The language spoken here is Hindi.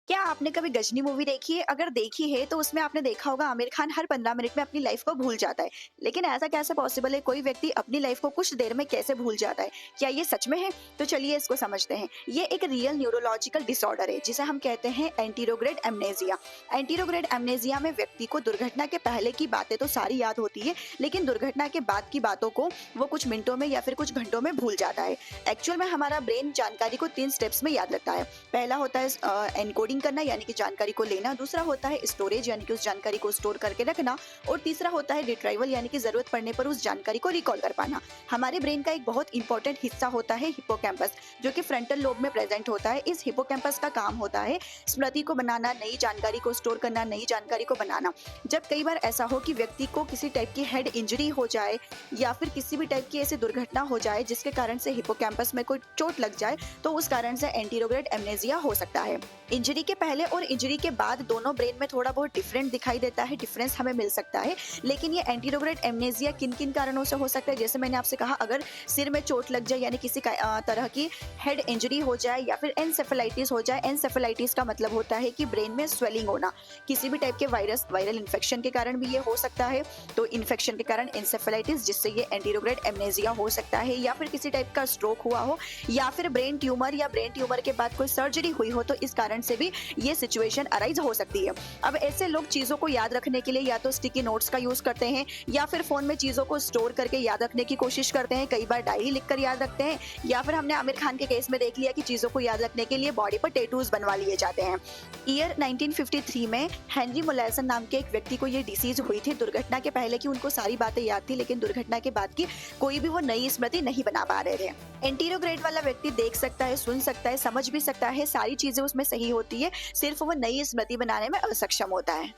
क्या आपने कभी गजनी मूवी देखी है? अगर देखी है तो उसमें आपने देखा होगा आमिर खान हर 15 मिनट में अपनी लाइफ को भूल जाता है। लेकिन ऐसा कैसे पॉसिबल है कोई व्यक्ति अपनी लाइफ को कुछ देर में कैसे भूल जाता है? क्या ये सच में है? तो चलिए इसको समझते हैं। ये एक रियल न्यूरोलॉजिकल डिसऑर्डर है जिसे हम कहते हैं एंटीरोग्रेड एमनेसिया। एंटीरोग्रेड एमनेसिया में व्यक्ति को दुर्घटना के पहले की बातें तो सारी याद होती है, लेकिन दुर्घटना के बाद की बातों को वो कुछ मिनटों में या फिर कुछ घंटों में भूल जाता है। एक्चुअल में हमारा ब्रेन जानकारी को 3 स्टेप्स में याद रखता है। पहला होता है एनकोडिंग करना यानी कि जानकारी को लेना, दूसरा होता है स्टोरेज यानी कि उस जानकारी को स्टोर करके रखना और तीसरा होता है रिट्राइवल यानी कि जरूरत पड़ने पर उस जानकारी को रिकॉल कर पाना। हमारे ब्रेन का एक बहुत इंपॉर्टेंट हिस्सा होता है हिप्पोकैम्पस, जो कि फ्रंटल लोब में प्रेजेंट होता है। इस हिप्पोकैम्पस का काम होता है स्मृति को बनाना, नई जानकारी को स्टोर करना, नई जानकारी को बनाना। जब कई बार ऐसा हो कि व्यक्ति को किसी टाइप की हेड इंजरी हो जाए या फिर किसी भी टाइप की ऐसी दुर्घटना हो जाए जिसके कारण से हिप्पोकैम्पस में कोई चोट लग जाए, तो उस कारण से एंटीरोग्रेड एमनेसिया हो सकता है। इंजरी के पहले और इंजरी के बाद दोनों ब्रेन में थोड़ा बहुत डिफरेंट दिखाई देता है, डिफरेंस हमें मिल सकता है। लेकिन ये एंटीरोग्रेड एमनेसिया किन किन कारणों से हो सकता है, जैसे मैंने आपसे कहा, अगर सिर में चोट लग जाए यानी किसी तरह की हेड इंजरी हो जाए या फिर एनसेफेलाइटिस हो जाए। एनसेफेलाइटिस का मतलब होता है कि ब्रेन में स्वेलिंग होना। किसी भी टाइप के वायरल इन्फेक्शन के कारण भी ये हो सकता है। तो इन्फेक्शन के कारण एनसेफेलाइटिस, जिससे ये एंटीरोग्रेड एमनेसिया हो सकता है। या फिर किसी टाइप का स्ट्रोक हुआ हो या फिर ब्रेन ट्यूमर या ब्रेन ट्यूमर के बाद कोई सर्जरी हुई हो, तो इस कारण से भी ये सिचुएशन अराइज हो सकती है। अब ऐसे लोग चीजों को याद रखने के लिए या तो स्टिकी नोट्स का यूज करते हैं या फिर फोन में चीजों को स्टोर करके याद रखने की कोशिश करते हैं। कई बार डायरी लिखकर याद रखते हैं या फिर हमने आमिर खान के केस में देख लिया कि चीजों को याद रखने के लिए बॉडी पर टैटूज बनवा लिए जाते हैं। ईयर 1953 में हेनरी मोलेसन नाम के एक व्यक्ति को ये डिसीज हुई थी। दुर्घटना के पहले की उनको सारी बातें याद थी, लेकिन दुर्घटना के बाद की कोई भी वो नई स्मृति नहीं बना पा रहे थे। एंटीरोग्रेड वाला व्यक्ति देख सकता है, सुन सकता है, समझ भी सकता है, सारी चीजें उसमें सही होती है, सिर्फ वो नई स्मृति बनाने में असक्षम होता है।